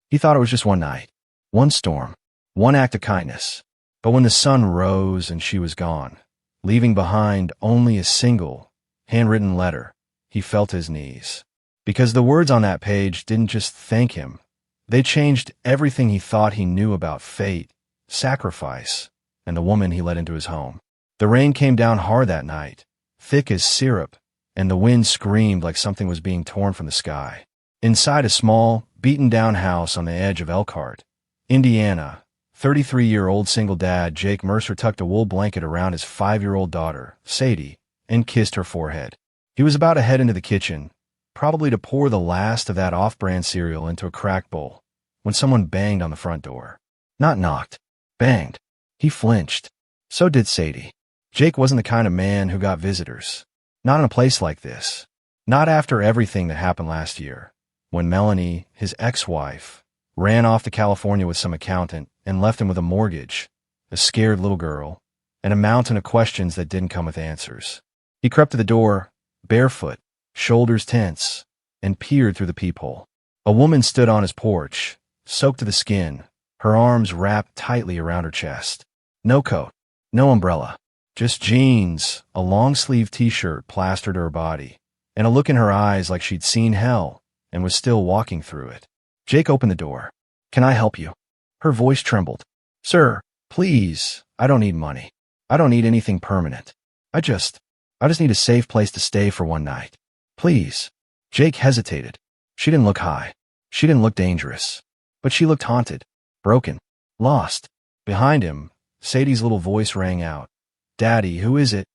He thought it was just one night, one storm, one act of kindness. But when the sun rose and she was gone, leaving behind only a single, handwritten letter, he felt his knees. Because the words on that page didn't just thank him. They changed everything he thought he knew about fate, sacrifice, and the woman he let into his home. The rain came down hard that night, thick as syrup, and the wind screamed like something was being torn from the sky. Inside a small, beaten-down house on the edge of Elkhart, Indiana, 33-year-old single dad Jake Mercer tucked a wool blanket around his 5-year-old daughter, Sadie, and kissed her forehead. He was about to head into the kitchen, probably to pour the last of that off-brand cereal into a cracked bowl, when someone banged on the front door. Not knocked. Banged. He flinched. So did Sadie. Jake wasn't the kind of man who got visitors. Not in a place like this. Not after everything that happened last year, when Melanie, his ex-wife, ran off to California with some accountant and left him with a mortgage, a scared little girl, and a mountain of questions that didn't come with answers. He crept to the door, barefoot, shoulders tense, and peered through the peephole. A woman stood on his porch, soaked to the skin, her arms wrapped tightly around her chest. No coat, no umbrella, just jeans, a long-sleeved t-shirt plastered to her body, and a look in her eyes like she'd seen hell and was still walking through it. Jake opened the door. "Can I help you?" Her voice trembled. "Sir, please, I don't need money. I don't need anything permanent. I just need a safe place to stay for one night. Please." Jake hesitated. She didn't look high. She didn't look dangerous. But she looked haunted, broken, lost. Behind him, Sadie's little voice rang out. "Daddy, who is it?"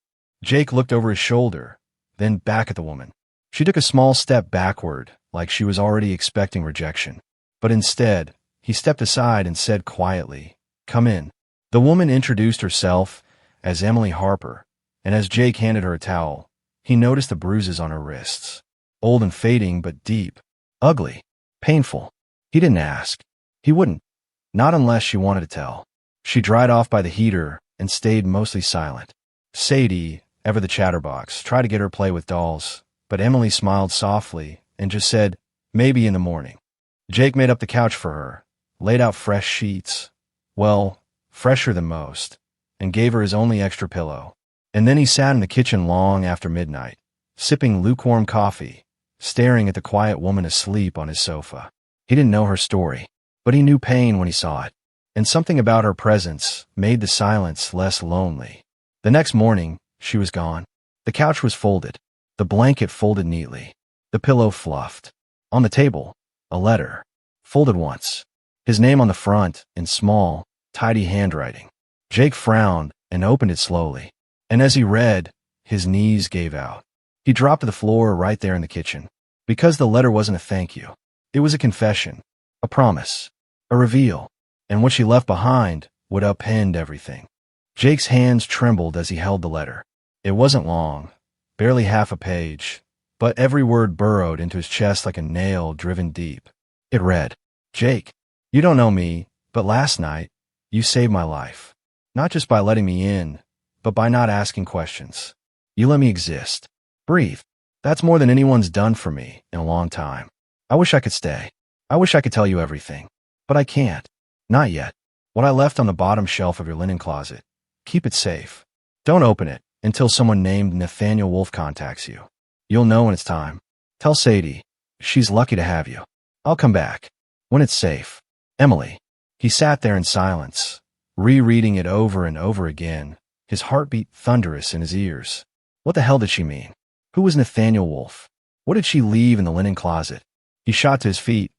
Jake looked over his shoulder, then back at the woman. She took a small step backward, like she was already expecting rejection. But instead, he stepped aside and said quietly, "Come in." The woman introduced herself as Emily Harper, and as Jake handed her a towel, he noticed the bruises on her wrists. Old and fading, but deep. Ugly. Painful. He didn't ask. He wouldn't. Not unless she wanted to tell. She dried off by the heater and stayed mostly silent. Sadie, ever the chatterbox, tried to get her play with dolls, but Emily smiled softly and just said, "Maybe in the morning." Jake made up the couch for her, laid out fresh sheets, well, fresher than most, and gave her his only extra pillow. And then he sat in the kitchen long after midnight, sipping lukewarm coffee, staring at the quiet woman asleep on his sofa. He didn't know her story, but he knew pain when he saw it, and something about her presence made the silence less lonely. The next morning, she was gone. The couch was folded, the blanket folded neatly, the pillow fluffed. On the table, a letter, folded once, his name on the front in small, tidy handwriting. Jake frowned and opened it slowly, and as he read, his knees gave out. He dropped to the floor right there in the kitchen, because the letter wasn't a thank you. It was a confession, a promise, a reveal, and what she left behind would upend everything. Jake's hands trembled as he held the letter. It wasn't long, barely half a page, but every word burrowed into his chest like a nail driven deep. It read, "Jake, you don't know me, but last night, you saved my life. Not just by letting me in, but by not asking questions. You let me exist. Breathe. That's more than anyone's done for me in a long time. I wish I could stay. I wish I could tell you everything. But I can't. Not yet. What I left on the bottom shelf of your linen closet. Keep it safe. Don't open it until someone named Nathaniel Wolf contacts you. You'll know when it's time. Tell Sadie. She's lucky to have you. I'll come back. When it's safe. Emily." He sat there in silence, rereading it over and over again, his heartbeat thunderous in his ears. What the hell did she mean? Who was Nathaniel Wolf? What did she leave in the linen closet? He shot to his feet,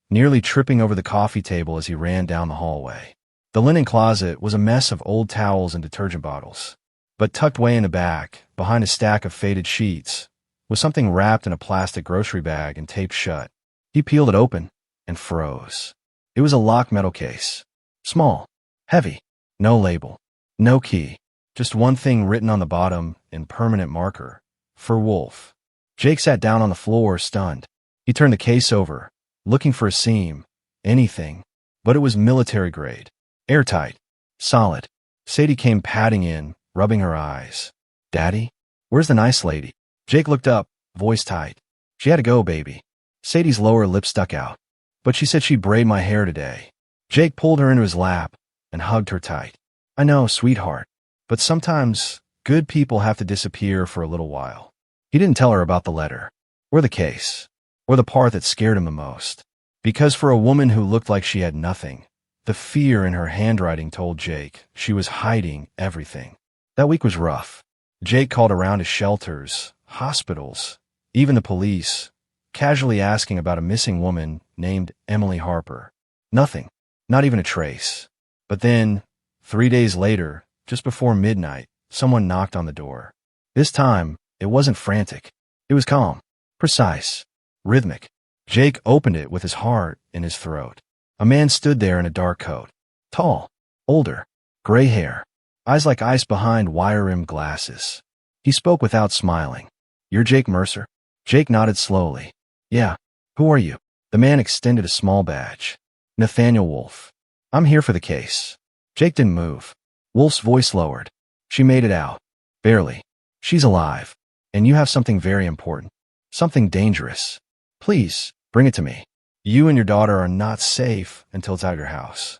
nearly tripping over the coffee table as he ran down the hallway. The linen closet was a mess of old towels and detergent bottles. But tucked way in the back, behind a stack of faded sheets, was something wrapped in a plastic grocery bag and taped shut. He peeled it open and froze. It was a locked metal case. Small. Heavy. No label. No key. Just one thing written on the bottom in permanent marker. For Wolf. Jake sat down on the floor, stunned. He turned the case over, looking for a seam. Anything. But it was military grade. Airtight. Solid. Sadie came padding in, rubbing her eyes. "Daddy? Where's the nice lady?" Jake looked up, voice tight. "She had to go, baby." Sadie's lower lip stuck out. but she said she'd braid my hair today. Jake pulled her into his lap and hugged her tight. I know, sweetheart, but sometimes good people have to disappear for a little while. He didn't tell her about the letter, or the case, or the part that scared him the most. Because for a woman who looked like she had nothing, the fear in her handwriting told Jake she was hiding everything. That week was rough. Jake called around to shelters, hospitals, even the police, casually asking about a missing woman named Emily Harper. Nothing, not even a trace. But then, 3 days later, just before midnight, someone knocked on the door. This time, it wasn't frantic. It was calm, precise, rhythmic. Jake opened it with his heart in his throat. A man stood there in a dark coat. Tall, older, gray hair, eyes like ice behind wire-rimmed glasses. He spoke without smiling. You're Jake Mercer? Jake nodded slowly. Yeah. Who are you? The man extended a small badge. Nathaniel Wolf. I'm here for the case. Jake didn't move. Wolf's voice lowered. She made it out. Barely. She's alive. And you have something very important. Something dangerous. Please, bring it to me. You and your daughter are not safe until it's out of your house.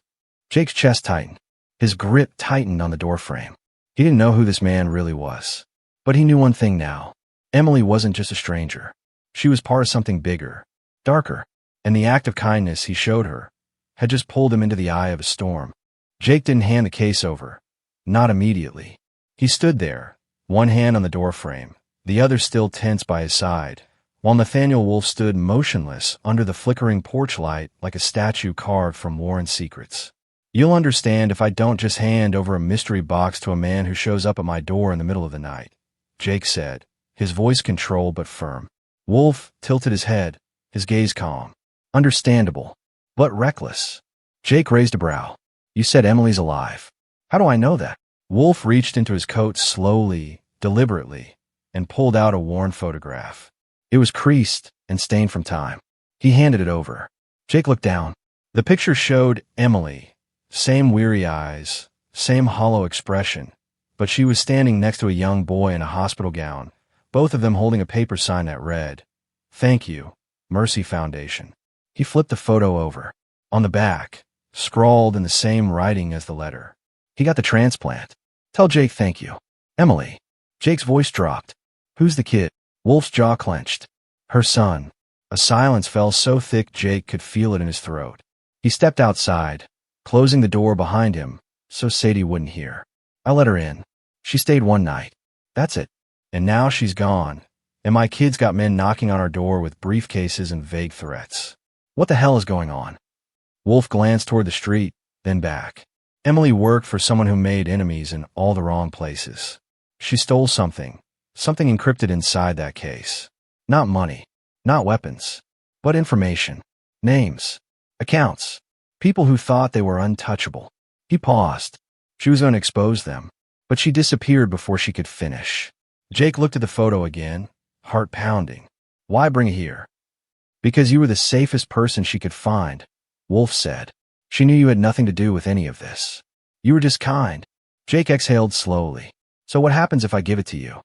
Jake's chest tightened. His grip tightened on the doorframe. He didn't know who this man really was. But he knew one thing now. Emily wasn't just a stranger. She was part of something bigger, darker, and the act of kindness he showed her had just pulled him into the eye of a storm. Jake didn't hand the case over. Not immediately. He stood there, one hand on the doorframe, the other still tense by his side, while Nathaniel Wolf stood motionless under the flickering porch light like a statue carved from War and Secrets. You'll understand if I don't just hand over a mystery box to a man who shows up at my door in the middle of the night, Jake said, his voice controlled but firm. Wolf tilted his head, his gaze calm. Understandable, but reckless. Jake raised a brow. You said Emily's alive. How do I know that? Wolf reached into his coat slowly, deliberately, and pulled out a worn photograph. It was creased and stained from time. He handed it over. Jake looked down. The picture showed Emily. Same weary eyes, same hollow expression, but she was standing next to a young boy in a hospital gown, both of them holding a paper sign that read, Thank you, Mercy Foundation. He flipped the photo over. On the back, scrawled in the same writing as the letter. He got the transplant. Tell Jake thank you. Emily. Jake's voice dropped. Who's the kid? Wolf's jaw clenched. Her son. A silence fell so thick Jake could feel it in his throat. He stepped outside, closing the door behind him so Sadie wouldn't hear. I let her in. She stayed one night. That's it. And now she's gone. And my kid's got men knocking on our door with briefcases and vague threats. What the hell is going on? Wolf glanced toward the street, then back. Emily worked for someone who made enemies in all the wrong places. She stole something encrypted inside that case. Not money, not weapons, but information, names, accounts, people who thought they were untouchable. He paused. She was going to expose them, but she disappeared before she could finish. Jake looked at the photo again, heart pounding. Why bring it here? Because you were the safest person she could find, Wolf said. She knew you had nothing to do with any of this. You were just kind. Jake exhaled slowly. So what happens if I give it to you?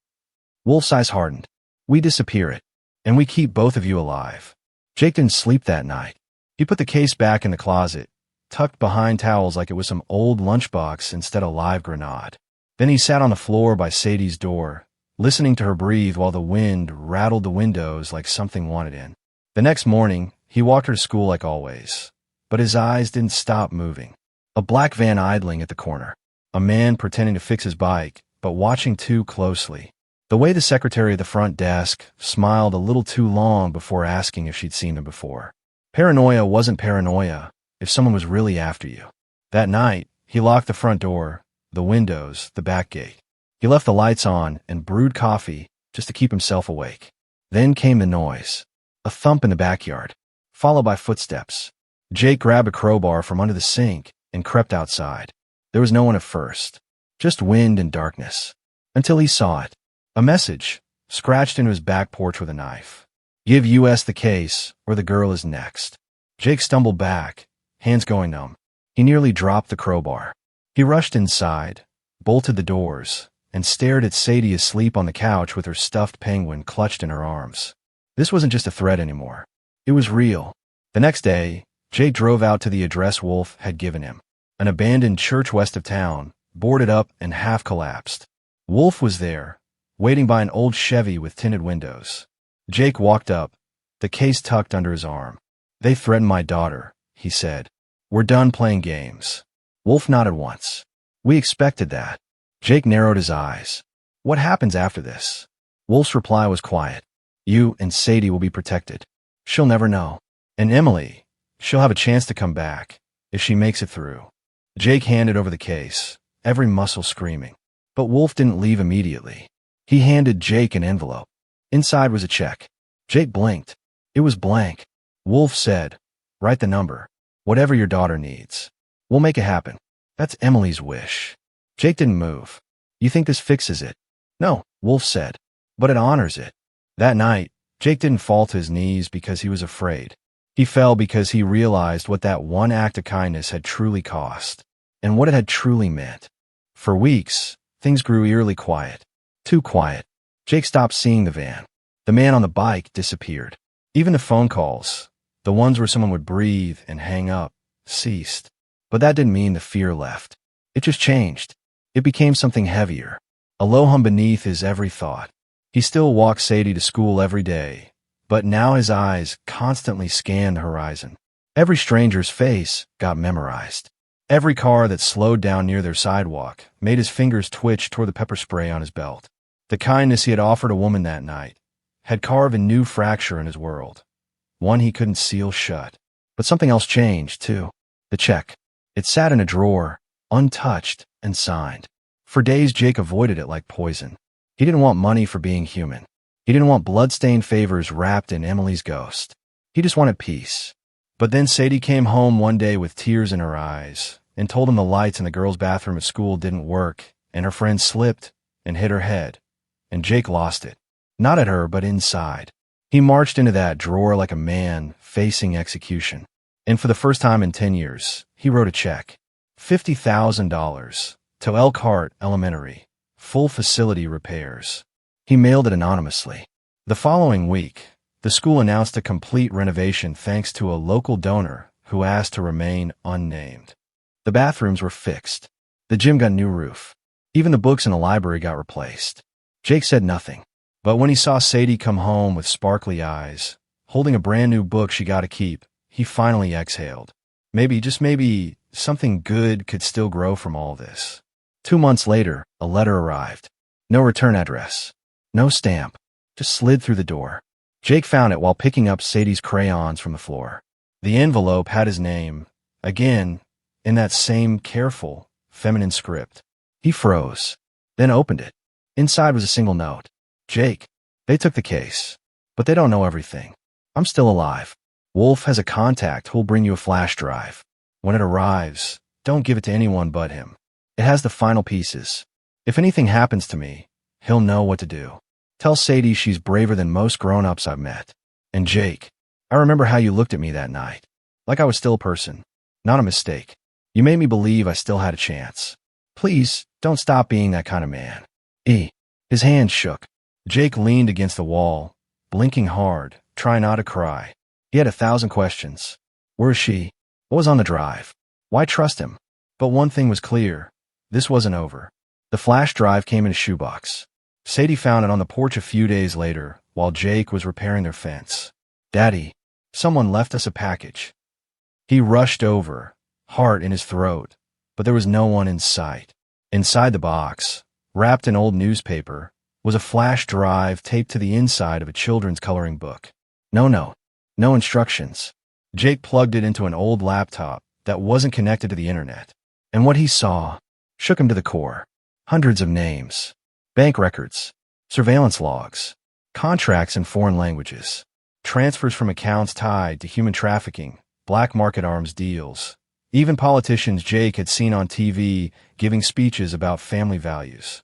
Wolf's eyes hardened. We disappear it, and we keep both of you alive. Jake didn't sleep that night. He put the case back in the closet, tucked behind towels like it was some old lunchbox instead of live grenade. Then he sat on the floor by Sadie's door, listening to her breathe while the wind rattled the windows like something wanted in. The next morning, he walked her to school like always, but his eyes didn't stop moving. A black van idling at the corner. A man pretending to fix his bike, but watching too closely. The way the secretary at the front desk smiled a little too long before asking if she'd seen him before. Paranoia wasn't paranoia if someone was really after you. That night, he locked the front door, the windows, the back gate. He left the lights on and brewed coffee just to keep himself awake. Then came the noise. A thump in the backyard, followed by footsteps. Jake grabbed a crowbar from under the sink and crept outside. There was no one at first, just wind and darkness, until he saw it. A message, scratched into his back porch with a knife. Give US the case, or the girl is next. Jake stumbled back, hands going numb. He nearly dropped the crowbar. He rushed inside, bolted the doors, and stared at Sadie asleep on the couch with her stuffed penguin clutched in her arms. This wasn't just a threat anymore. It was real. The next day, Jake drove out to the address Wolf had given him. An abandoned church west of town, boarded up and half collapsed. Wolf was there, waiting by an old Chevy with tinted windows. Jake walked up, the case tucked under his arm. "They threatened my daughter," he said. "We're done playing games." Wolf nodded once. "We expected that." Jake narrowed his eyes. "What happens after this?" Wolf's reply was quiet. "You and Sadie will be protected. She'll never know. And Emily, she'll have a chance to come back, if she makes it through." Jake handed over the case, every muscle screaming. But Wolf didn't leave immediately. He handed Jake an envelope. Inside was a check. Jake blinked. It was blank. Wolf said, "Write the number. Whatever your daughter needs. We'll make it happen." "That's Emily's wish." Jake didn't move. "You think this fixes it?" "No," Wolf said. "But it honors it." That night, Jake didn't fall to his knees because he was afraid. He fell because he realized what that one act of kindness had truly cost, and what it had truly meant. For weeks, things grew eerily quiet. Too quiet. Jake stopped seeing the van. The man on the bike disappeared. Even the phone calls, the ones where someone would breathe and hang up, ceased. But that didn't mean the fear left. It just changed. It became something heavier. A low hum beneath his every thought. He still walked Sadie to school every day, but now his eyes constantly scanned the horizon. Every stranger's face got memorized. Every car that slowed down near their sidewalk made his fingers twitch toward the pepper spray on his belt. The kindness he had offered a woman that night had carved a new fracture in his world, one he couldn't seal shut. But something else changed, too. The check. It sat in a drawer, untouched and signed. For days, Jake avoided it like poison. He didn't want money for being human. He didn't want blood-stained favors wrapped in Emily's ghost. He just wanted peace. But then Sadie came home one day with tears in her eyes and told him the lights in the girls' bathroom at school didn't work, and her friend slipped and hit her head. And Jake lost it. Not at her, but inside. He marched into that drawer like a man facing execution. And for the first time in 10 years, he wrote a check. $50,000 to Elkhart Elementary. Full facility repairs. He mailed it anonymously. The following week, the school announced a complete renovation thanks to a local donor who asked to remain unnamed. The bathrooms were fixed. The gym got a new roof. Even the books in the library got replaced. Jake said nothing. But when he saw Sadie come home with sparkly eyes, holding a brand new book she got to keep, he finally exhaled. Maybe, just maybe, something good could still grow from all this. 2 months later, a letter arrived. No return address. No stamp. Just slid through the door. Jake found it while picking up Sadie's crayons from the floor. The envelope had his name, again, in that same careful, feminine script. He froze, then opened it. Inside was a single note. "Jake, they took the case, but they don't know everything. I'm still alive. Wolf has a contact who'll bring you a flash drive. When it arrives, don't give it to anyone but him. It has the final pieces. If anything happens to me, he'll know what to do. Tell Sadie she's braver than most grown-ups I've met. And Jake, I remember how you looked at me that night. Like I was still a person, not a mistake. You made me believe I still had a chance. Please, don't stop being that kind of man." His hand shook. Jake leaned against the wall, blinking hard, trying not to cry. He had 1,000 questions. Where is she? What was on the drive? Why trust him? But one thing was clear. This wasn't over. The flash drive came in a shoebox. Sadie found it on the porch a few days later, while Jake was repairing their fence. "Daddy, someone left us a package." He rushed over, heart in his throat, but there was no one in sight. Inside the box, wrapped in old newspaper, was a flash drive taped to the inside of a children's coloring book. No note, no instructions. Jake plugged it into an old laptop that wasn't connected to the internet. And what he saw shook him to the core. Hundreds of names, bank records, surveillance logs, contracts in foreign languages, transfers from accounts tied to human trafficking, black market arms deals, even politicians Jake had seen on TV giving speeches about family values.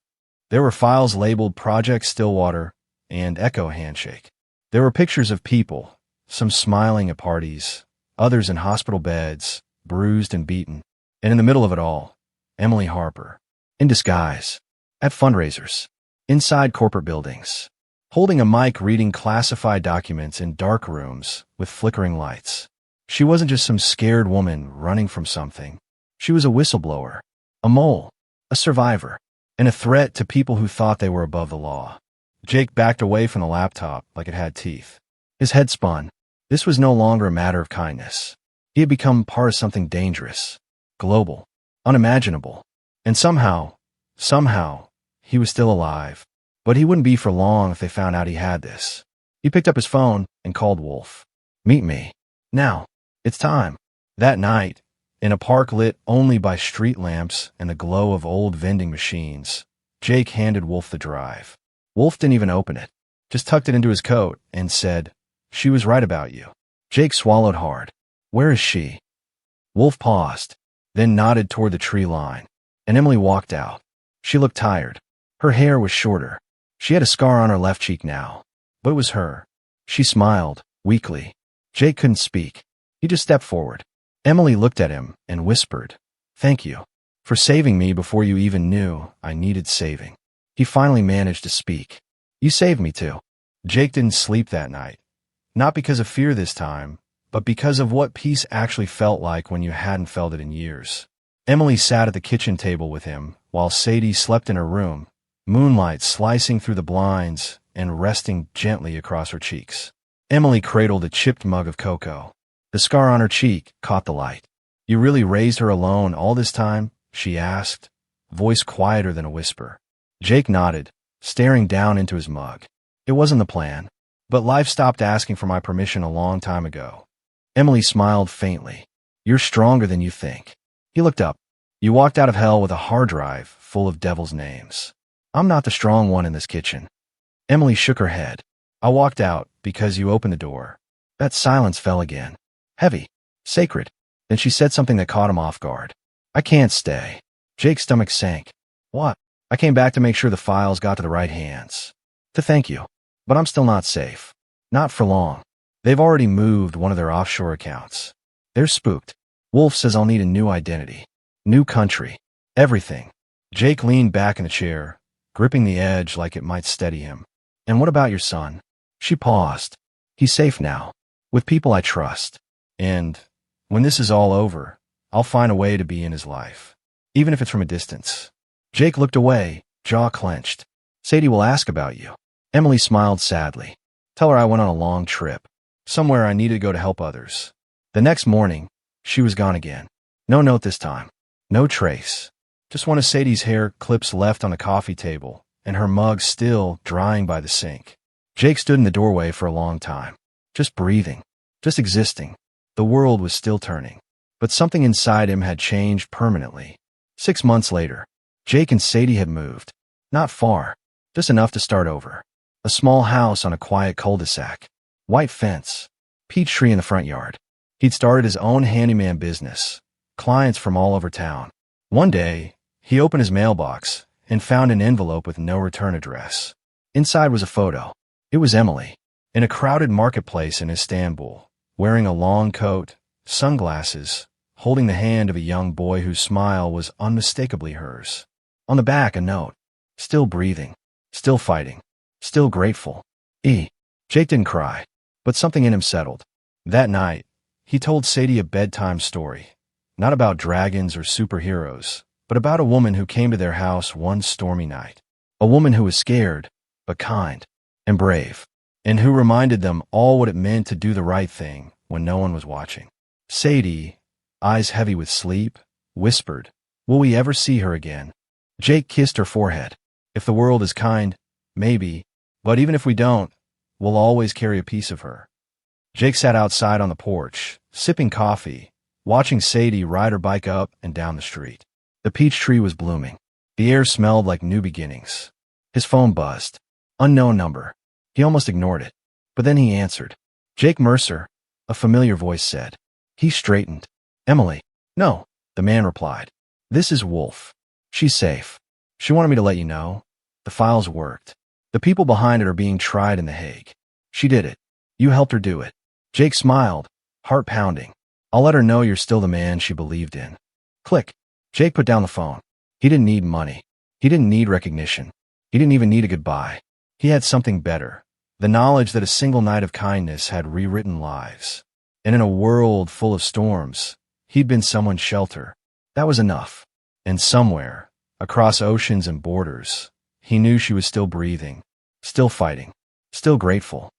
There were files labeled Project Stillwater and Echo Handshake. There were pictures of people, some smiling at parties, others in hospital beds, bruised and beaten. And in the middle of it all, Emily Harper, in disguise, at fundraisers, inside corporate buildings, holding a mic reading classified documents in dark rooms with flickering lights. She wasn't just some scared woman running from something. She was a whistleblower, a mole, a survivor, and a threat to people who thought they were above the law. Jake backed away from the laptop like it had teeth. His head spun. This was no longer a matter of kindness. He had become part of something dangerous, global, unimaginable. And somehow, he was still alive. But he wouldn't be for long if they found out he had this. He picked up his phone and called Wolf. "Meet me. Now. It's time." That night, in a park lit only by street lamps and the glow of old vending machines, Jake handed Wolf the drive. Wolf didn't even open it, just tucked it into his coat and said, "She was right about you." Jake swallowed hard. "Where is she?" Wolf paused, then nodded toward the tree line, and Emily walked out. She looked tired. Her hair was shorter. She had a scar on her left cheek now, but it was her. She smiled, weakly. Jake couldn't speak. He just stepped forward. Emily looked at him and whispered, "Thank you for saving me before you even knew I needed saving." He finally managed to speak. "You saved me too." Jake didn't sleep that night. Not because of fear this time, but because of what peace actually felt like when you hadn't felt it in years. Emily sat at the kitchen table with him while Sadie slept in her room, moonlight slicing through the blinds and resting gently across her cheeks. Emily cradled a chipped mug of cocoa. The scar on her cheek caught the light. "You really raised her alone all this time?" she asked, voice quieter than a whisper. Jake nodded, staring down into his mug. "It wasn't the plan, but life stopped asking for my permission a long time ago." Emily smiled faintly. "You're stronger than you think." He looked up. "You walked out of hell with a hard drive full of devil's names. I'm not the strong one in this kitchen." Emily shook her head. "I walked out because you opened the door." That silence fell again. Heavy. Sacred. Then she said something that caught him off guard. "I can't stay." Jake's stomach sank. "What?" "I came back to make sure the files got to the right hands. To thank you. But I'm still not safe. Not for long. They've already moved one of their offshore accounts. They're spooked. Wolf says I'll need a new identity. New country. Everything." Jake leaned back in the chair, gripping the edge like it might steady him. "And what about your son?" She paused. "He's safe now. With people I trust. And when this is all over, I'll find a way to be in his life. Even if it's from a distance." Jake looked away, jaw clenched. "Sadie will ask about you." Emily smiled sadly. "Tell her I went on a long trip. Somewhere I needed to go to help others." The next morning, she was gone again. No note this time. No trace. Just one of Sadie's hair clips left on the coffee table, and her mug still drying by the sink. Jake stood in the doorway for a long time. Just breathing. Just existing. The world was still turning. But something inside him had changed permanently. 6 months later, Jake and Sadie had moved. Not far. Just enough to start over. A small house on a quiet cul-de-sac. White fence. Peach tree in the front yard. He'd started his own handyman business. Clients from all over town. One day, he opened his mailbox and found an envelope with no return address. Inside was a photo. It was Emily, in a crowded marketplace in Istanbul, wearing a long coat, sunglasses, holding the hand of a young boy whose smile was unmistakably hers. On the back, a note. Still breathing. Still fighting. Still grateful. Jake didn't cry, but something in him settled. That night, he told Sadie a bedtime story. Not about dragons or superheroes, but about a woman who came to their house one stormy night. A woman who was scared, but kind and brave, and who reminded them all what it meant to do the right thing when no one was watching. Sadie, eyes heavy with sleep, whispered, "Will we ever see her again?" Jake kissed her forehead. "If the world is kind, maybe, but even if we don't, we'll always carry a piece of her." Jake sat outside on the porch, sipping coffee, watching Sadie ride her bike up and down the street. The peach tree was blooming. The air smelled like new beginnings. His phone buzzed. Unknown number. He almost ignored it. But then he answered. "Jake Mercer," a familiar voice said. He straightened. "Emily." "No," the man replied. "This is Wolf. She's safe. She wanted me to let you know. The files worked. The people behind it are being tried in The Hague. She did it. You helped her do it." Jake smiled, heart pounding. "I'll let her know you're still the man she believed in." Click. Jake put down the phone. He didn't need money. He didn't need recognition. He didn't even need a goodbye. He had something better. The knowledge that a single night of kindness had rewritten lives. And in a world full of storms, he'd been someone's shelter. That was enough. And somewhere, across oceans and borders, he knew she was still breathing, still fighting, still grateful.